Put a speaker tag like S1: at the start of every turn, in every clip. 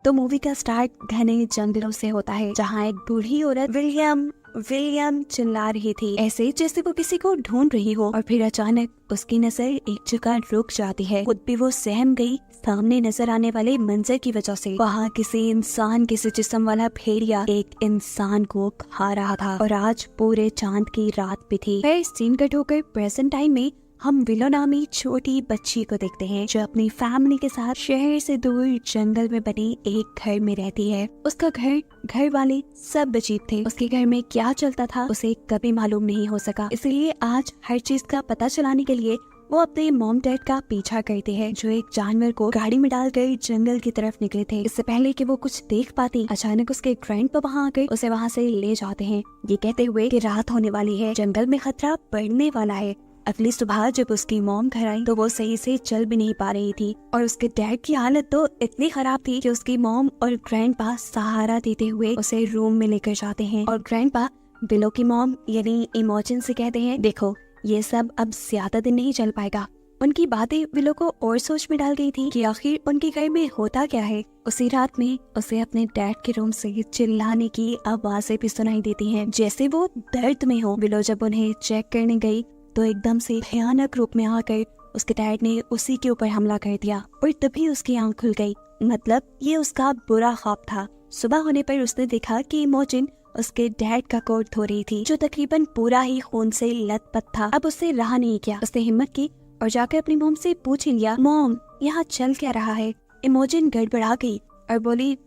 S1: तो मूवी का स्टार्ट घने जंगलों से होता है, जहाँ एक बूढ़ी औरत विलियम विलियम चिल्ला रही थी, ऐसे जैसे वो किसी को ढूंढ रही हो। और फिर अचानक उसकी नजर एक जगह रुक जाती है। खुद भी वो सहम गई सामने नजर आने वाले मंजर की वजह से। वहाँ किसी जिस्म वाला भेड़िया एक इंसान को खा रहा था, और आज पूरे चांद की रात भी थी। फिर सीन कट होकर प्रेजेंट टाइम में हम विलो नामी छोटी बच्ची को देखते हैं, जो अपनी फैमिली के साथ शहर से दूर जंगल में बने एक घर में रहती है। उसका घर वाले सब अजीब थे। उसके घर में क्या चलता था उसे कभी मालूम नहीं हो सका। इसलिए आज हर चीज का पता चलाने के लिए वो अपने मॉम डैड का पीछा करते हैं, जो एक जानवर को गाड़ी में डालकर जंगल की तरफ निकले थे। इससे पहले कि वो कुछ देख पाती, अचानक उसके ग्रैंडपा वहाँ आकर उसे वहाँ से ले जाते हैं, ये कहते हुए कि रात होने वाली है, जंगल में खतरा बढ़ने वाला है। अगली सुबह जब उसकी मॉम घर आई तो वो सही से चल भी नहीं पा रही थी, और उसके डैड की हालत तो इतनी खराब थी कि उसकी मॉम और ग्रैंडपा सहारा देते हुए उसे रूम में लेकर जाते हैं। और ग्रैंडपा विलो की मॉम यानी इमोजन से कहते हैं, देखो ये सब अब ज्यादा दिन नहीं चल पाएगा। उनकी बातें विलो को और सोच में डाल गई थी कि आखिर उनके घर में होता क्या है। उसी रात में उसे अपने डैड के रूम से चिल्लाने की आवाजें भी सुनाई देती हैं, जैसे वो दर्द में हो। विलो जब उन्हें चेक करने गई तो एकदम से भयानक रूप में आकर उसके डैड ने उसी के ऊपर हमला कर दिया, और तभी उसकी आंख खुल गई। मतलब ये उसका बुरा ख्वाब था। सुबह होने पर उसने देखा कि इमोजिन उसके डैड का कोट धो रही थी, जो तकरीबन पूरा ही खून से लथपथ था। अब उससे रहा नहीं किया, उसने हिम्मत की और जाकर अपनी मॉम से पूछ लिया, मॉम यहाँ चल क्या रहा है। इमोजिन गड़बड़ा गई और बोली,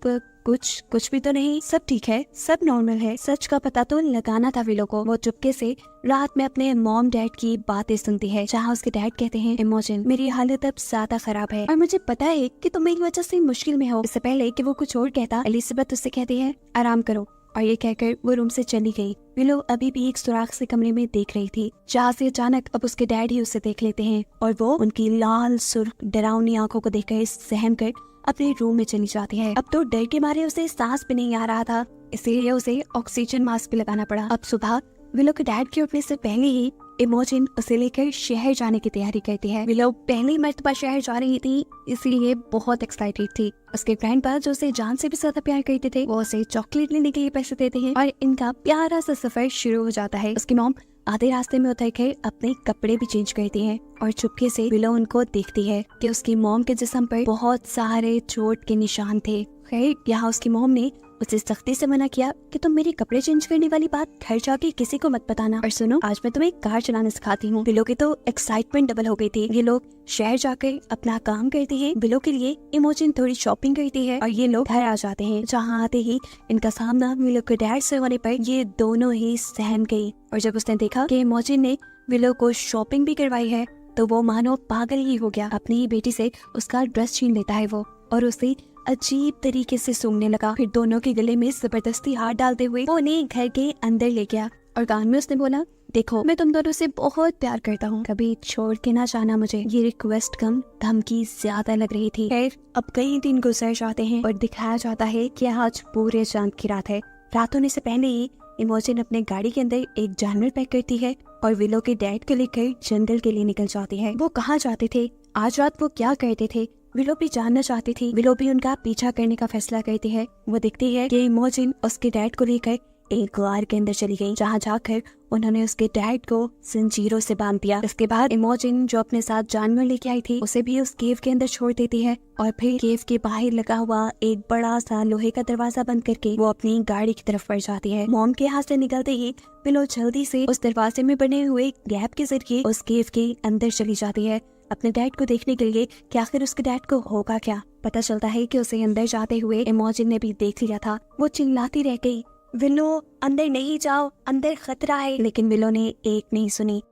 S1: कुछ भी तो नहीं, सब ठीक है, सब नॉर्मल है। सच का पता तो लगाना था विलो को। वो चुपके से रात में अपने मॉम डैड की बातें सुनती है, जहाँ उसके डैड कहते हैं, इमोजिन मेरी हालत अब ज्यादा खराब है और मुझे पता है कि तुम मेरी वजह से मुश्किल में हो। इससे पहले कि वो कुछ और कहता, एलिजाबेथ उससे कहती है, आराम करो, और ये कहकर वो रूम से चली गई। विलो अभी भी एक सुराख से कमरे में देख रही थी, जहाँ से अचानक अब उसके डैड ही उसे देख लेते हैं, और वो उनकी लाल सुर्ख डरावनी आंखों को देखकर सहम कर अपने रूम में चली जाती है। अब तो डर के मारे उसे सांस भी नहीं आ रहा था, इसीलिए उसे ऑक्सीजन मास्क भी लगाना पड़ा। अब सुबह विलो के डैड के उठने से पहले ही इमोजिन उसे लेकर शहर जाने की तैयारी करती है। विलो पहली मर्तबा शहर जा रही थी, इसीलिए बहुत एक्साइटेड थी। उसके ग्रैंडपा जो उसे जान से भी ज्यादा प्यार करते थे, वो उसे चॉकलेट लेने के लिए पैसे देते हैं, और इनका प्यारा सा सफर शुरू हो जाता है। उसकी मॉम आधे रास्ते में उतर कर अपने कपड़े भी चेंज करती है, और चुपके से विलो उनको देखती है कि उसकी मॉम के जिस्म पर बहुत सारे चोट के निशान थे। खैर यहाँ उसकी मॉम ने उसे सख्ती से मना किया कि तुम मेरे कपड़े चेंज करने वाली बात घर जाके किसी को मत बताना, और सुनो आज मैं तुम्हें कार चलाना सिखाती हूँ। विलो की तो एक्साइटमेंट डबल हो गई थी। ये लोग शहर जाकर अपना काम करते हैं, विलो के लिए इमोजिन थोड़ी शॉपिंग करती है, और ये लोग घर आ जाते हैं, जहाँ आते ही इनका सामना विलो के डैड से होने पर ये दोनों ही सहम गई। और जब उसने देखा कि इमोजिन ने विलो को शॉपिंग भी करवाई है, तो वो मानो पागल ही हो गया। अपनी ही बेटी से उसका ड्रेस छीन लेता है वो, और उसे अजीब तरीके से सूंघने लगा। फिर दोनों के गले में जबरदस्ती हाथ डालते हुए वो उन्हें घर के अंदर ले गया, और कान में उसने बोला, देखो मैं तुम दोनों से बहुत प्यार करता हूँ, कभी छोड़ के ना जाना मुझे। ये रिक्वेस्ट कम धमकी ज्यादा लग रही थी। खैर अब कई दिन गुजर जाते हैं और दिखाया जाता है कि आज पूरे चांद की रात है। रात होने से पहले ही इमोजिन अपने गाड़ी के अंदर एक जानवर पैक करती है और विलो के डैड को लेकर जंगल के लिए निकल जाती है। वो कहाँ जाते थे, आज रात वो क्या करते थे, विलो भी जानना चाहती थी। विलो भी उनका पीछा करने का फैसला करती है। वो देखती है कि इमोजिन उसके डैड को लेकर एक गुहार के अंदर चली गई, जहाँ जाकर उन्होंने उसके डैड को जंजीरों से बांध दिया। इसके बाद इमोजिन जो अपने साथ जानवर लेके आई थी, उसे भी उस केव के अंदर छोड़ देती है, और फिर केव के बाहर लगा हुआ एक बड़ा सा लोहे का दरवाजा बंद करके वो अपनी गाड़ी की तरफ बढ़ जाती है। मॉम के हाथ से निकलते ही विलो जल्दी से उस दरवाजे में बने हुए गैप के जरिए उस केव के अंदर चली जाती है, अपने डैड को देखने के लिए कि आखिर उसके डैड को होगा क्या। पता चलता है कि उसे अंदर जाते हुए इमोजिन ने भी देख लिया था। वो चिल्लाती रह गई, विलो अंदर नहीं जाओ, अंदर खतरा है, लेकिन विलो ने एक नहीं सुनी।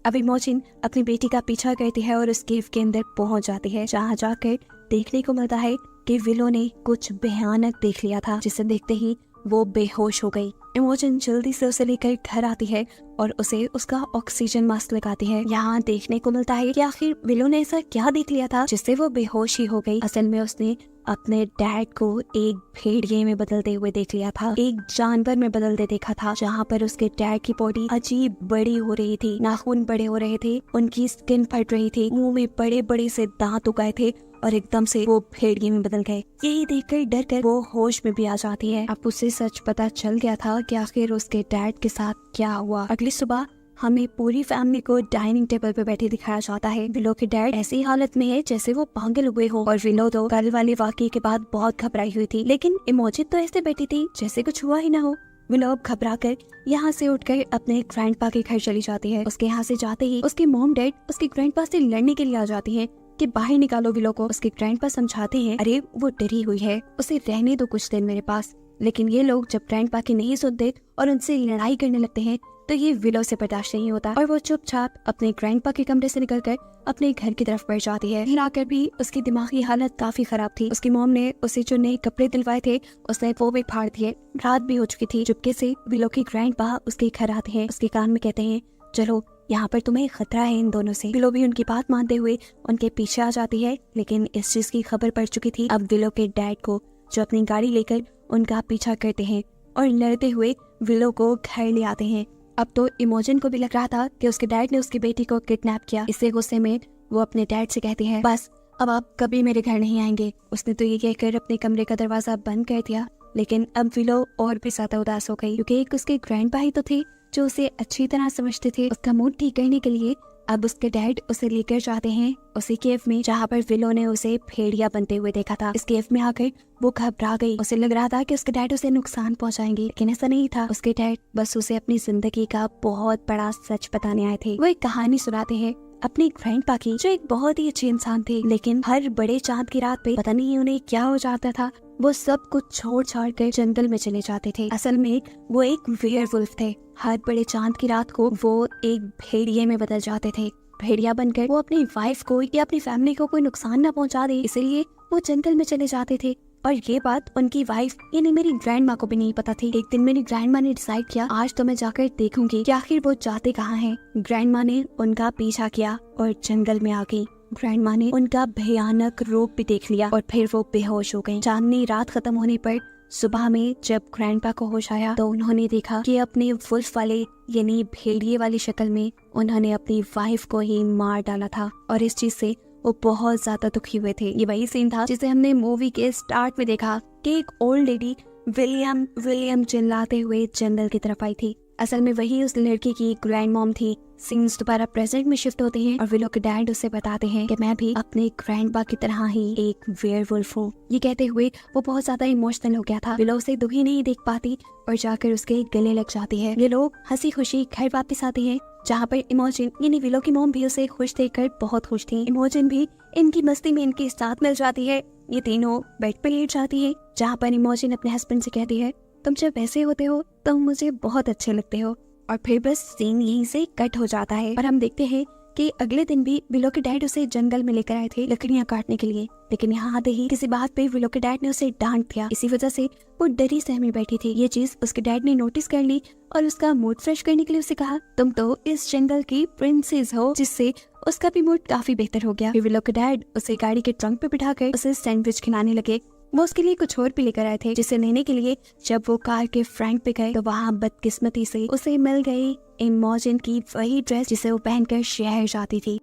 S1: अब इमोजिन अपनी बेटी का पीछा करती है और उस केव के अंदर पहुंच जाती है, जहाँ जाकर देखने को मिलता है कि विलो ने कुछ भयानक देख लिया था, जिसे देखते ही वो बेहोश हो गई। इमोजिन जल्दी से उसे लेकर घर आती है और उसे उसका ऑक्सीजन मास्क लगाती है। यहाँ देखने को मिलता है कि आखिर विलो ने ऐसा क्या देख लिया था जिससे वो बेहोश ही हो गई। असल में उसने अपने डैड को एक भेड़िए में बदलते हुए देख लिया था, एक जानवर में बदलते देखा था, जहाँ पर उसके डैड की बॉडी अजीब बड़ी हो रही थी, नाखून बड़े हो रहे थे, उनकी स्किन फट रही थी, मुंह में बड़े बड़े से दांत उगाए थे और एकदम से वो भेड़िए में बदल गए। यही देखकर डर कर वो होश में भी आ जाती है। अब उसे सच पता चल गया था कि आखिर उसके डैड के साथ क्या हुआ। अगली सुबह हमें पूरी फैमिली को डाइनिंग टेबल पे बैठे दिखाया जाता है। विलो के डैड ऐसी हालत में है जैसे वो पागल हुए हो और विलो तो कल वाले वाकये के बाद बहुत घबराई हुई थी, लेकिन इमोजिन तो ऐसे बैठी थी जैसे कुछ हुआ ही ना हो। विलो अब घबरा कर यहाँ से उठकर अपने ग्रैंडपा के घर चली जाती है। उसके यहाँ से जाते ही उसके मॉम डैड उसके ग्रैंडपा से लड़ने के लिए आ जाती है कि बाहर निकालो विलो को। उसके ग्रैंडपा समझाते हैं, अरे वो डरी हुई है, उसे रहने दो कुछ दिन मेरे पास। लेकिन ये लोग जब ग्रैंडपा की नहीं सुनते और उनसे लड़ाई करने लगते हैं तो ये विलो से बर्दाश्त नहीं होता और वो चुपचाप अपने ग्रैंडपा के कमरे से निकलकर अपने घर की तरफ बढ़ जाती है। घर आकर भी उसकी दिमागी हालत काफी खराब थी। उसकी मॉम ने उसे जो नए कपड़े दिलवाए थे उसने वो भी फाड़ दिए। रात भी हो चुकी थी। चुपके से विलो की ग्रैंडपा उसके घर आते हैं, उसके कान में कहते हैं, चलो यहाँ पर तुम्हें खतरा है इन दोनों से। विलो भी उनकी बात मानते हुए उनके पीछे आ जाती है, लेकिन इस चीज की खबर पड़ चुकी थी अब विलो के डैड को, जो अपनी गाड़ी लेकर उनका पीछा करते हैं और लड़ते हुए विलो को घर ले आते हैं। अब तो इमोजिन को भी लग रहा था कि उसके डैड ने उसकी बेटी को किडनैप किया। इससे गुस्से में वो अपने डैड से कहती है, बस अब आप कभी मेरे घर नहीं आएंगे। उसने तो ये कहकर अपने कमरे का दरवाजा बंद कर दिया। लेकिन अब विलो और भी ज्यादा उदास हो गई, क्योंकि एक उसके ग्रैंडपा ही तो थे जो उसे अच्छी तरह समझते थे। उसका मूड ठीक करने के लिए अब उसके डैड उसे लेकर जाते हैं उसी केव में जहाँ पर विलो ने उसे भेड़िया बनते हुए देखा था। इस केव में आकर वो घबरा गई। उसे लग रहा था कि उसके डैड उसे नुकसान पहुंचाएंगे, लेकिन ऐसा नहीं था। उसके डैड बस उसे अपनी जिंदगी का बहुत बड़ा सच बताने आए थे। वो एक कहानी सुनाते हैं अपनी ग्रैंडपा की, जो एक बहुत ही अच्छे इंसान थे, लेकिन हर बड़े चांद की रात पे पता नहीं उन्हें क्या हो जाता था, वो सब कुछ छोड़ छाड़ कर जंगल में चले जाते थे। असल में वो एक वेयरवुल्फ थे। हर बड़े चांद की रात को वो एक भेड़िए में बदल जाते थे। भेड़िया बनकर वो अपनी वाइफ को या अपनी फैमिली को कोई नुकसान न पहुंचा दे, इसलिए वो जंगल में चले जाते थे। और ये बात उनकी वाइफ यानी मेरी ग्रैंड माँ को भी नहीं पता थी। एक दिन मेरी ग्रैंड माँ ने डिसाइड किया, आज तो मैं जाकर देखूंगी कि आखिर वो जाते कहाँ हैं। ग्रैंड माँ ने उनका पीछा किया और जंगल में आ गई। ग्रैंड माँ ने उनका भयानक रूप भी देख लिया और फिर वो बेहोश हो गई। चांदनी रात खत्म होने पर सुबह में जब ग्रैंडपा को होश आया तो उन्होंने देखा कि अपने वुल्फ वाले यानी भेड़िए वाली शक्ल में उन्होंने अपनी वाइफ को ही मार डाला था। और इस चीज से वो बहुत ज्यादा दुखी हुए थे। ये वही सीन था जिसे हमने मूवी के स्टार्ट में देखा कि एक ओल्ड लेडी विलियम विलियम चिल्लाते हुए जंगल की तरफ आई थी। असल में वही उस लड़की की ग्रैंड मॉम थी। सीन्स दोबारा प्रेजेंट में शिफ्ट होते हैं और विलो के डैड उसे बताते हैं कि मैं भी अपने ग्रैंडपा की तरह ही एक वेयरवुल्फ हूँ। ये कहते हुए वो बहुत ज्यादा इमोशनल हो गया था। विलो उसे दुखी नहीं देख पाती और जाकर उसके गले लग जाती है। ये लोग हंसी खुशी घर वापस आते हैं, जहाँ पर इमोजिन यानी विलो की मॉम भी उसे खुश देखकर बहुत खुश थी। इमोजिन भी इनकी मस्ती में इनके साथ मिल जाती है। ये तीनों बेड पर लेट जाती है, जहाँ पर इमोजिन अपने हस्बैंड से कहती है, तुम जब ऐसे होते हो तुम मुझे बहुत अच्छे लगते हो। और फिर बस सीन यहीं से कट हो जाता है और हम देखते हैं कि अगले दिन भी विलो के डैड उसे जंगल में लेकर आए थे लकड़ियां काटने के लिए, लेकिन यहाँ आते ही किसी बात पे विलो के डैड ने उसे डांट दिया। इसी वजह से वो डरी सहमी बैठी थी। ये चीज उसके डैड ने नोटिस कर ली और उसका मूड फ्रेश करने के लिए उसे कहा, तुम तो इस जंगल की प्रिंसेस हो, जिससे उसका भी मूड काफी बेहतर हो गया। फिर विलो के डैड उसे गाड़ी के ट्रंक पे बिठाकर उसे सैंडविच खिलाने लगे। वो उसके लिए कुछ और भी लेकर आए थे, जिसे लेने के लिए जब वो कार के फ्रंट पे गए तो वहाँ बदकिस्मती से उसे मिल गई इमोजिन की वही ड्रेस जिसे वो पहनकर शहर जाती थी।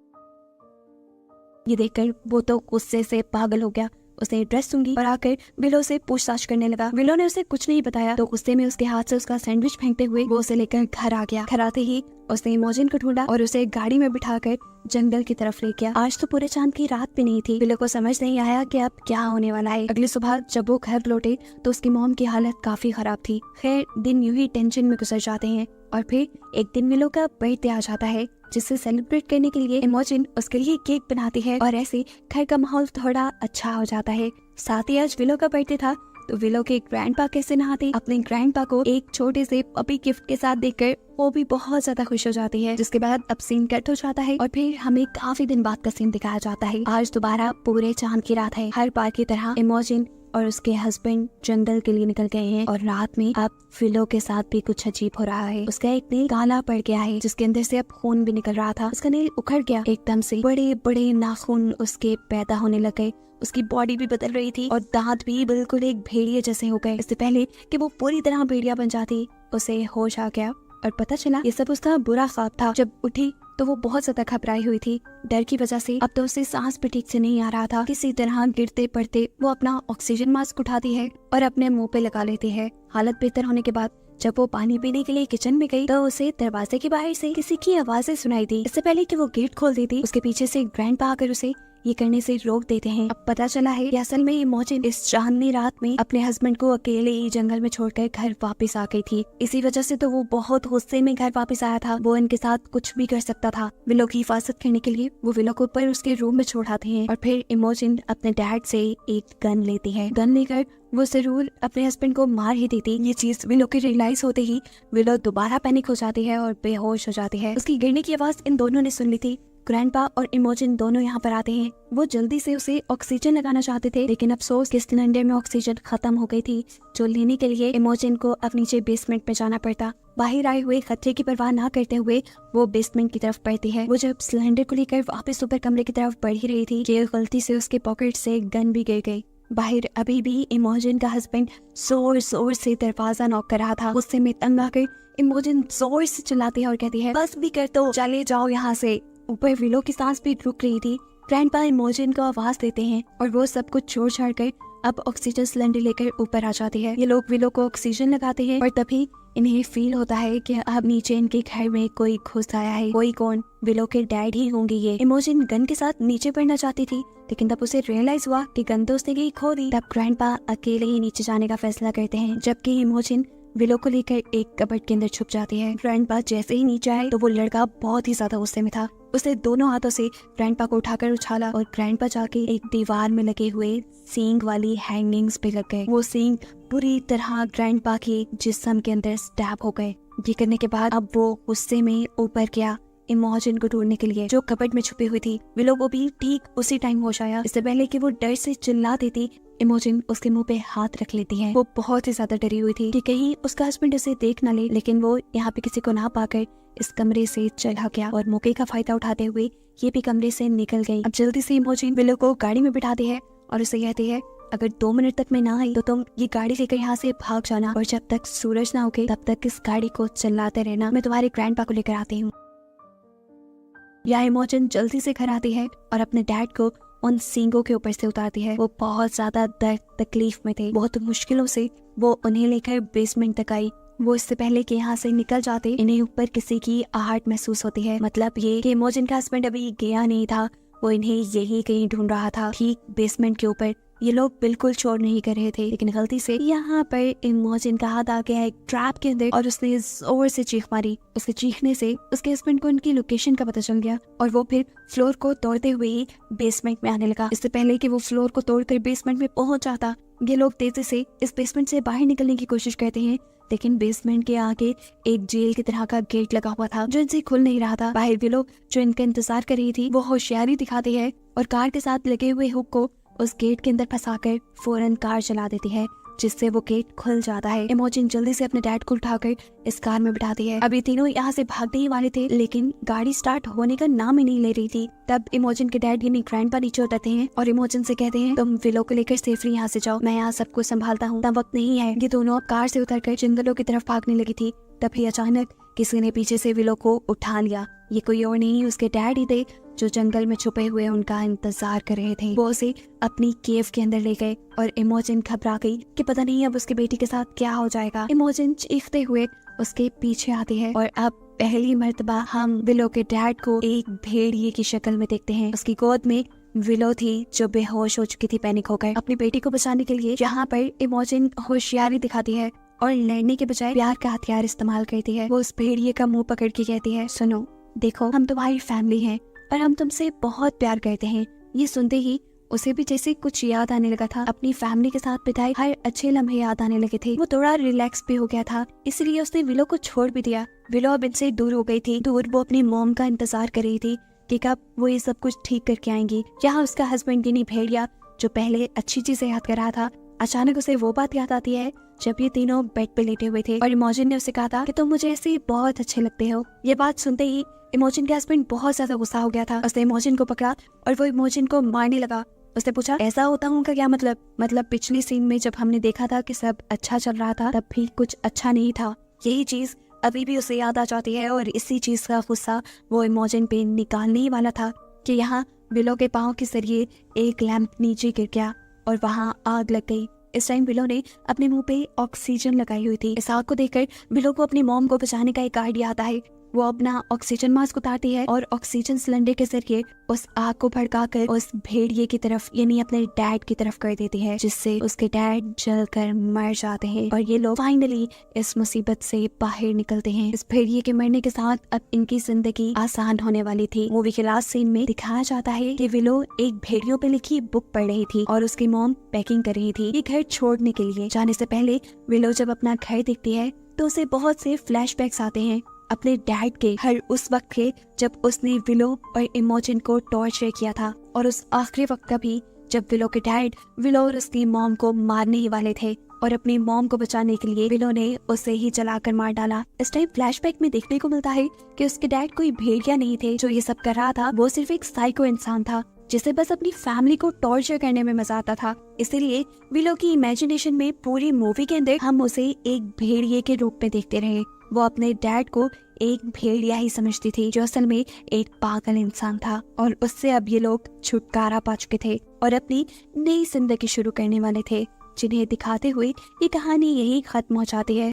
S1: ये देखकर वो तो गुस्से से पागल हो गया। उसने ड्रेस सूंघी और आकर विलो से पूछताछ करने लगा। विलो ने उसे कुछ नहीं बताया तो गुस्से में उसके हाथ से उसका सैंडविच फेंकते हुए वो उसे लेकर घर आ गया। घर आते ही उसने इमोजिन को ढूंढा और उसे गाड़ी में बिठाकर जंगल की तरफ ले गया। आज तो पूरे चांद की रात भी नहीं थी। विलो को समझ नहीं आया कि अब क्या होने वाला है। अगली सुबह जब वो घर लौटे तो उसकी मॉम की हालत काफी खराब थी। खैर दिन यूं ही टेंशन में गुजर जाते हैं और फिर एक दिन विलो का बर्थडे आ जाता है, जिसे सेलिब्रेट करने के लिए इमोजिन उसके लिए केक बनाती है और ऐसे घर का माहौल थोड़ा अच्छा हो जाता है। साथ ही आज विलो का बर्थडे था तो विलो के ग्रैंडपा कैसे नहाते अपने ग्रैंडपा को एक छोटे से पपी गिफ्ट के साथ देखकर वो भी बहुत ज्यादा खुश हो जाती है। जिसके बाद अब सीन कट हो जाता है और फिर हमें काफी दिन बाद का सीन दिखाया जाता है। आज दोबारा पूरे चांद की रात है। हर बार की तरह इमोजिन और उसके हस्बैंड जंगल के लिए निकल गए हैं और रात में अब विलो के साथ भी कुछ अजीब हो रहा है। उसका एक नेल काला पड़ गया है, जिसके अंदर से अब खून भी निकल रहा था। उसका नेल उखड़ गया एकदम से। बड़े बड़े नाखून उसके पैदा होने लगे। उसकी बॉडी भी बदल रही थी और दांत भी बिल्कुल एक भेड़िए जैसे हो गए। इससे पहले कि वो पूरी तरह भेड़िया बन जाती, उसे होश आ गया और पता चला ये सब उसका बुरा ख्वाब था। जब उठी तो वो बहुत ज्यादा घबराई हुई थी डर की वजह से। अब तो उसे सांस भी ठीक से नहीं आ रहा था। किसी तरह गिरते पड़ते वो अपना ऑक्सीजन मास्क उठाती है और अपने मुंह पे लगा लेती है। हालत बेहतर होने के बाद जब वो पानी पीने के लिए किचन में गई तो उसे दरवाजे के बाहर से किसी की आवाजें सुनाई दी। इससे पहले कि वो गेट खोल देती, उसके पीछे से ग्रैंडपा आकर उसे ये करने से रोक देते हैं। अब पता चला है कि असल में इमोजिन इस चांदनी रात में अपने हस्बैंड को अकेले ही जंगल में छोड़कर घर वापस आ गई थी। इसी वजह से तो वो बहुत गुस्से में घर वापस आया था। वो इनके साथ कुछ भी कर सकता था। विलो की हिफाजत करने के लिए वो विलो को ऊपर उसके रूम में छोड़ाते हैं और फिर इमोजिन अपने डैड से एक गन लेती है। गन लेकर वो जरूर अपने हस्बैंड को मार ही देती। ये चीज विलो की रियलाइज होते ही विलो दोबारा पैनिक हो जाती है और बेहोश हो जाती है। उसकी गिरने की आवाज इन दोनों ने सुन ली थी। ग्रैंडपा और इमोजिन दोनों यहाँ पर आते हैं। वो जल्दी से उसे ऑक्सीजन लगाना चाहते थे, लेकिन अफसोस कि सिलेंडर में ऑक्सीजन खत्म हो गई थी, जो लेने के लिए इमोजिन को अब नीचे बेसमेंट में जाना पड़ता। बाहर आए हुए खतरे की परवाह ना करते हुए वो बेसमेंट की तरफ बढ़ती है। वो जब सिलेंडर को लेकर वापस ऊपर कमरे की तरफ बढ़ ही रही थी कि गलती से उसके पॉकेट से गन भी गिर गई। बाहर अभी भी इमोजिन का हस्बैंड जोर जोर से दरवाजा नॉक कर रहा था। गुस्से में तंग आकर इमोजिन जोर से चिल्लाती है और कहती है, बस भी कर दो, चले जाओ यहाँ से। ऊपर विलो की सांस भी रुक रही थी। ग्रैंडपा इमोजिन को आवाज देते हैं और वो सब कुछ छोड़ छाड़ कर अब ऑक्सीजन सिलेंडर लेकर ऊपर आ जाती है। ये लोग विलो को ऑक्सीजन लगाते हैं और तभी इन्हें फील होता है कि अब नीचे इनके घर में कोई घुस आया है। कोई कौन? विलो के डैड ही होंगे ये। इमोजिन गन के साथ नीचे पड़ना चाहती थी, लेकिन तब उसे रियलाइज हुआ कि गन तो उसने कहीं खो दी। तब ग्रैंडपा अकेले ही नीचे जाने का फैसला करते हैं, जबकि इमोजिन विलो को लेकर एक कबर्ड के अंदर छुप जाती है। ग्रैंडपा जैसे ही नीचे आए तो वो लड़का बहुत ही ज्यादा गुस्से में था। उसने दोनों हाथों से ग्रैंडपा को उठाकर उछाला और ग्रैंडपा जाके एक दीवार में लगे हुए सींग वाली हैंगिंग्स पे लग गए। वो सींग पूरी तरह ग्रैंडपा के जिस्म के अंदर स्टैब हो गए। ये करने के बाद अब वो गुस्से में ऊपर गया इमोजिन को ढूंढने के लिए, जो कबर्ड में छुपी हुई थी। विलो को भी ठीक उसी टाइम होश आया। इससे पहले कि वो डर से चिल्ला देती, इमोजिन उसके मुंह पे हाथ रख लेती है। वो बहुत ही ज्यादा डरी हुई थी कि कहीं उसका हस्बैंड उसे देख न ले, लेकिन वो यहाँ पे किसी को ना पाकर इस कमरे से चला गया और मौके का फायदा उठाते हुए ये भी कमरे से निकल गई। अब जल्दी से इमोजिन विलो को गाड़ी में बिठाती है और उसे कहती है, अगर 2 मिनट तक मैं ना आई तो तुम ये गाड़ी लेकर यहाँ से भाग जाना और जब तक सूरज ना उगे तब तक इस गाड़ी को चलाते रहना। मैं तुम्हारे ग्रैंडपा को लेकर आती हूँ। या इमोजिन जल्दी से घर आती है और अपने डैड को उन सींगों के ऊपर से उतारती है। वो बहुत ज्यादा दर्द तकलीफ में थे। बहुत मुश्किलों से वो उन्हें लेकर बेसमेंट तक आई। वो इससे पहले कि यहाँ से निकल जाते इन्हें ऊपर किसी की आहट महसूस होती है। मतलब ये कि इमोजिन का हस्बैंड अभी गया नहीं था, वो इन्हें यही कहीं ढूंढ रहा था, ठीक बेसमेंट के ऊपर। ये लोग बिल्कुल शोर नहीं कर रहे थे, लेकिन गलती से यहाँ पर इमोजिन का हाथ आ गया एक ट्रैप के अंदर और उसने जोर से चीख मारी। उसके चीखने से उसके हस्बैंड को उनकी लोकेशन का पता चल गया और वो फिर फ्लोर को तोड़ते हुए ही बेसमेंट में आने लगा। इससे पहले कि वो फ्लोर को तोड़कर बेसमेंट में पहुंच जाता, ये लोग तेजी से इस बेसमेंट से बाहर निकलने की कोशिश करते हैं, लेकिन बेसमेंट के आगे एक जेल की तरह का गेट लगा हुआ था जो इनसे खुल नहीं रहा था। बाहर भी लोग जो इनका इंतजार कर रही थी वो होशियारी दिखाती है और कार के साथ लगे हुए हुक को उस गेट के अंदर फंसाकर फौरन कार चला देती है, जिससे वो गेट खुल जाता है। इमोजिन जल्दी से अपने डैड को उठाकर इस कार में बिठाती है। अब ये तीनों यहाँ से भागने ही वाले थे, लेकिन गाड़ी स्टार्ट होने का नाम ही नहीं ले रही थी। तब इमोजिन के डैड यानी ग्रैंडपा नीचे उतरते हैं और इमोजिन से कहते हैं, तुम विलो को लेकर सेफली यहाँ से जाओ, मैं यहाँ सबको संभालता हूँ। तब वक्त नहीं है। ये दोनों अब कार से उतरकर जंगलों की तरफ भागने लगी थी। तभी अचानक किसी ने पीछे से विलो को उठा लिया। ये कोई और नहीं, उसके डैड ही थे जो जंगल में छुपे हुए उनका इंतजार कर रहे थे। वो उसे अपनी केव के अंदर ले गए और इमोजिन घबरा गई कि पता नहीं अब उसके बेटी के साथ क्या हो जाएगा। इमोजिन चीखते हुए उसके पीछे आती है और अब पहली मर्तबा हम विलो के डैड को एक भेड़िए की शक्ल में देखते हैं। उसकी गोद में विलो थी जो बेहोश हो चुकी थी पैनिक होकर। अपनी बेटी को बचाने के लिए यहाँ पर इमोजिन होशियारी दिखाती है और लड़ने के बजाय प्यार का हथियार इस्तेमाल करती है। वो उस भेड़िए का मुंह पकड़ के कहती है, सुनो, देखो, हम तुम्हारी फैमिली हैं और हम तुमसे बहुत प्यार करते हैं। ये सुनते ही उसे भी जैसे कुछ याद आने लगा था। अपनी फैमिली के साथ बिताए हर अच्छे लम्हे याद आने लगे थे। वो थोड़ा रिलैक्स भी हो गया था, इसलिए उसने विलो को छोड़ भी दिया। विलो अब इनसे दूर हो गई थी। दूर वो अपनी मॉम का इंतजार कर रही थी कि कब वो ये सब कुछ ठीक करके आएंगी। यहाँ उसका हस्बैंड यानी भेड़िया जो पहले अच्छी चीजें याद कर रहा था, अचानक उसे वो बात याद आती है जब ये तीनों बेड पे लेटे हुए थे और इमोजिन ने उसे कहा था कि तुम मुझे ऐसे बहुत अच्छे लगते हो। ये बात सुनते ही इमोजिन के हस्बैंड बहुत ज्यादा गुस्सा हो गया था। उसने इमोजिन को पकड़ा और वो इमोजिन को मारने लगा। उसने पूछा ऐसा होता हूँ का क्या मतलब पिछले सीन में जब हमने देखा था कि सब अच्छा चल रहा था तब भी कुछ अच्छा नहीं था। यही चीज अभी भी उसे याद आ जाती है और इसी चीज का गुस्सा वो इमोजन पे निकालने ही वाला था कि यहाँ विलो के पाँव के जरिए एक लैंप नीचे गिर गया और वहाँ आग लग गई। इस टाइम विलो ने अपने मुंह पे ऑक्सीजन लगाई हुई थी। इस आग को देखकर विलो को अपनी मॉम को बचाने का एक आइडिया आता है। वो अपना ऑक्सीजन मास्क उतारती है और ऑक्सीजन सिलेंडर के जरिए उस आग को भड़काकर उस भेड़िए की तरफ यानी अपने डैड की तरफ कर देती है, जिससे उसके डैड जलकर मर जाते हैं और ये लोग फाइनली इस मुसीबत से बाहर निकलते हैं। इस भेड़िए के मरने के साथ अब इनकी जिंदगी आसान होने वाली थी। मूवी के लास्ट सीन में दिखाया जाता है कि विलो एक भेड़ियों पे लिखी बुक पढ़ रही थी और उसकी मॉम पैकिंग कर रही थी ये घर छोड़ने के लिए। जाने से पहले विलो जब अपना घर देखती है तो उसे बहुत से फ्लैशबैक्स आते हैं अपने डैड के, हर उस वक्त के जब उसने विलो और इमोजन को टॉर्चर किया था और उस आखिरी वक्त का भी जब विलो के डैड विलो और उसकी मॉम को मारने ही वाले थे और अपनी मॉम को बचाने के लिए विलो ने उसे ही जलाकर मार डाला। इस टाइम फ्लैशबैक में देखने को मिलता है कि उसके डैड कोई भेड़िया नहीं थे जो ये सब कर रहा था, वो सिर्फ एक साइको इंसान था जिसे बस अपनी फैमिली को टॉर्चर करने में मजा आता था। इसीलिए विलो की इमेजिनेशन में पूरी मूवी के अंदर हम उसे एक भेड़िए के रूप में देखते रहे। वो अपने डैड को एक भेड़िया ही समझती थी जो असल में एक पागल इंसान था और उससे अब ये लोग छुटकारा पा चुके थे और अपनी नई जिंदगी शुरू करने वाले थे, जिन्हें दिखाते हुए ये कहानी यही खत्म हो जाती है।